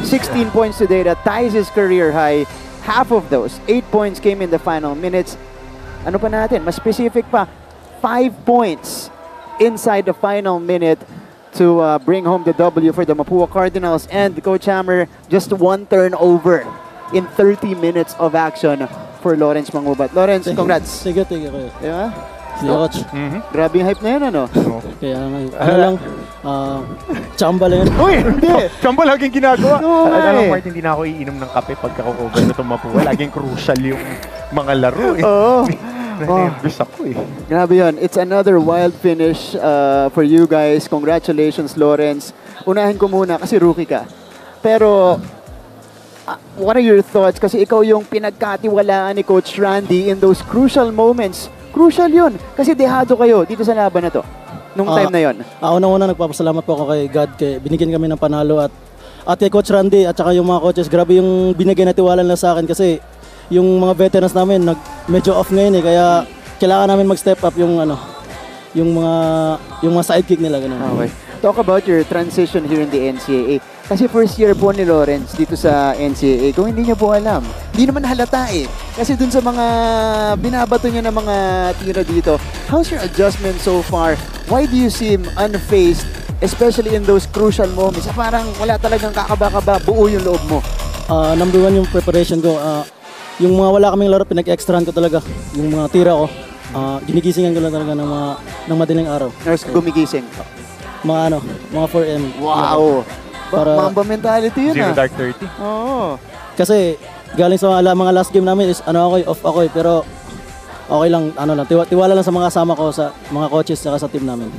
16 points today. That ties his career high. Half of those, 8 points came in the final minutes. Ano pa natin? Mas specific pa, 5 points inside the final minute to bring home the W for the Mapua Cardinals. And Coach Hammer, just 1 turnover in 30 minutes of action for Lawrence Mangubat. Lawrence, congrats. Sige, kuya. Yeah? Sige, coach. Grabe yung hype na yun, ano? Kaya ano lang, chamba lang yun. Uy, hindi! Chamba laging ginagawa. No, Alam mo, Martin, hindi na ako iinom ng kape pagka-cover na itong Mapua. Laging crucial yung mga laro. Oo. Nervous ako eh. Grabe yun. It's another wild finish for you guys. Congratulations, Lawrence. Unahin ko muna kasi rookie ka. Pero, what are your thoughts? Kasi ikaw yung pinagkatiwalaan ni Coach Randy in those crucial moments. Crucial yun. Kasi dehado kayo dito sa laban na to. Nung time na yun. Unang-una, nagpapasalamat po ako kay God. Binigyan kami ng panalo at kay Coach Randy at saka yung mga coaches. Grabe yung binigay na tiwala nila sa akin kasi yung mga veterans namin medyo off ngayon eh. Kaya kailangan namin mag-step up yung mga sidekick nila. Ganun. Okay. Talk about your transition here in the NCAA. Kasi first year po ni Lawrence dito sa NCAA, kung hindi niyo po alam, hindi naman halata eh. Kasi dun sa mga binabato niya ng mga tira dito, how's your adjustment so far? Why do you seem unfazed, especially in those crucial moments? Parang wala talagang kakaba-kaba, buo yung loob mo. Number 1 yung preparation ko. Yung mga wala kaming laro, pinag-extrahan ko talaga. Yung mga tira ko, ginigisingan ko lang talaga ng madaling araw. Nurse gumigising. Mga 4M. Wow! Mamba mentality yun. Zero Dark 30. Oo. Kasi galing sa mga last game namin is off ako pero okay lang, tiwala lang sa mga kasama ko, sa mga coaches saka sa team namin.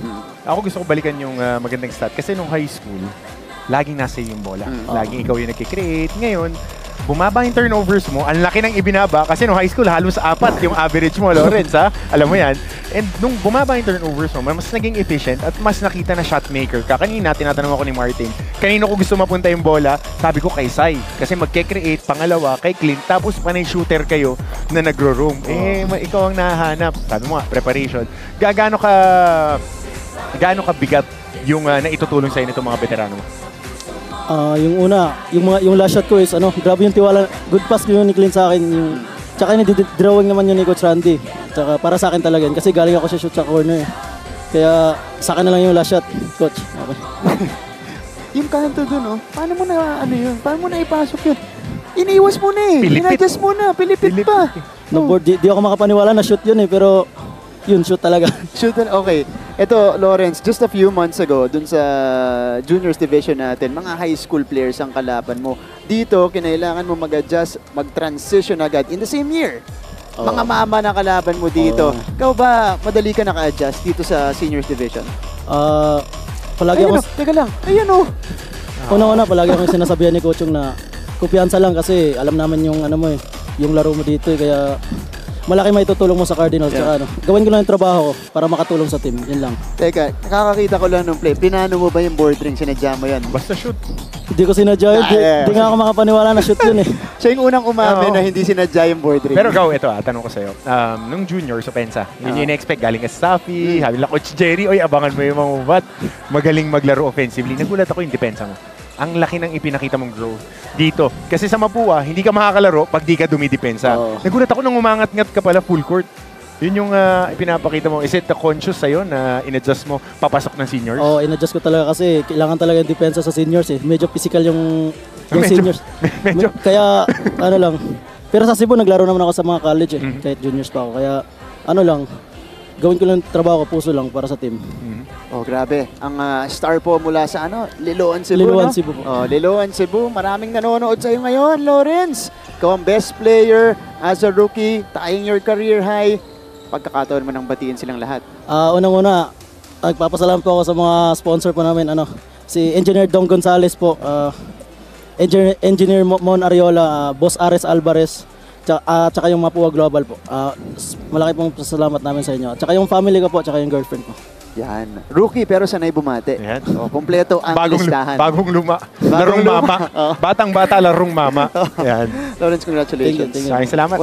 Ako gusto ko balikan yung magandang stat kasi nung high school, laging nasa yung bola. Laging ikaw yung nagkikreate. Ngayon, bumaba yung turnovers mo, ang laki ng ibinaba kasi nung high school halos 4 yung average mo, Lawrence, ha? Alam mo yan. And nung bumaba yung turnovers mo, mas naging efficient at mas nakita na shot maker ka. Kanina, tinatanong ako ni Martin, kanino ko gusto mapunta yung bola? Sabi ko kay Sai. Kasi magke-create, pangalawa, kay Clint, tapos panay shooter kayo na nagro-roam. Ikaw ang nahahanap. Sabi mo nga, preparation. Gaano ka bigat yung naitutulong sa'yo nitong mga veterano mo? Yung una, yung last shot ko is grabe yung tiwala. Good pass yun ni Clint sa akin. Tsaka drawing naman yun ni Coach Randy. Tsaka para sa akin talaga yun. Kasi galing ako sa shoot sa corner. Kaya sa akin na lang yung last shot, Coach. Okay. Yung kanto dun, paano mo na, paano mo na ipasok yun? Iniiwas mo na eh. Inadjust mo na. Pilipit pa. Di ako makapaniwala na shoot yun eh. Pero yun, shoot talaga. Shoot, okay. Ito, Lawrence, just a few months ago, dun sa juniors division natin, mga high school players ang kalaban mo. Dito, kinailangan mo mag-adjust, mag-transition agad in the same year. Mga mama na kalaban mo dito. Ikaw ba, madali ka naka-adjust dito sa seniors division? Palagi ako... Teka lang, ayan o. Una-una, palagi akong sinasabihan ni Coach na kumpiyansa lang kasi alam naman yung yung laro mo dito kaya malaki may tutulong mo sa Cardinals. Tsaka, gawin ko lang yung trabaho ko para makatulong sa team. Yun lang. Teka, nakakakita ko lang ng play. Pinano mo ba yung board ring? Sinadya mo yan? Basta shoot. Hindi ko sinadya yun. Hindi nga ako makapaniwala na shoot yun eh. Siya yung unang umamin na hindi sinadya yung board ring. Pero ito tanong ko sa'yo. Nung junior sa Pensa, yun yung in-expect galing ka sa Safi, sabi lang, Coach Jerry, oy, abangan mo yung Mangubat. Magaling maglaro offensively. Nagulat ako yung depensa mo. Ang laki ng ipinakita mong growth dito. Kasi sa Mapua, hindi ka makakalaro pag di ka dumidepensa. Nagulat ako nung umangat-ngat ka pala full court. Yun yung ipinapakita mo. Is it conscious sa'yo na in-adjust mo papasok ng seniors? In-adjust ko talaga kasi kailangan talaga yung depensa sa seniors eh. Medyo physical yung seniors. Kaya lang. Pero sa Cebu, naglaro naman ako sa mga college eh. Kahit juniors pa ako. Kaya gawin ko lang trabaho ko, puso lang para sa team. Grabe. Ang star po mula sa Liloan, Cebu. Liloan, Cebu. Liloan, Cebu. Maraming nanonood sa'yo ngayon, Lawrence. Ikaw ang best player as a rookie, tying your career high. Pagkakataon mo nang batiin silang lahat. Unang-una, nagpapasalamat po ako sa mga sponsor po namin. Si Engineer Dong Gonzales po, Engineer Mon Ariola, Boss Ares Alvarez, tsaka yung Mapua Global po. Malaki pong salamat namin sa inyo. Tsaka yung family ko po, tsaka yung girlfriend ko. Yan. Rookie pero sanay bumate. Yan. Kompleto ang listahan. Bagong luma. Larong mama. Batang-bata, larong mama. Yan. Lawrence, congratulations. Maraming salamat.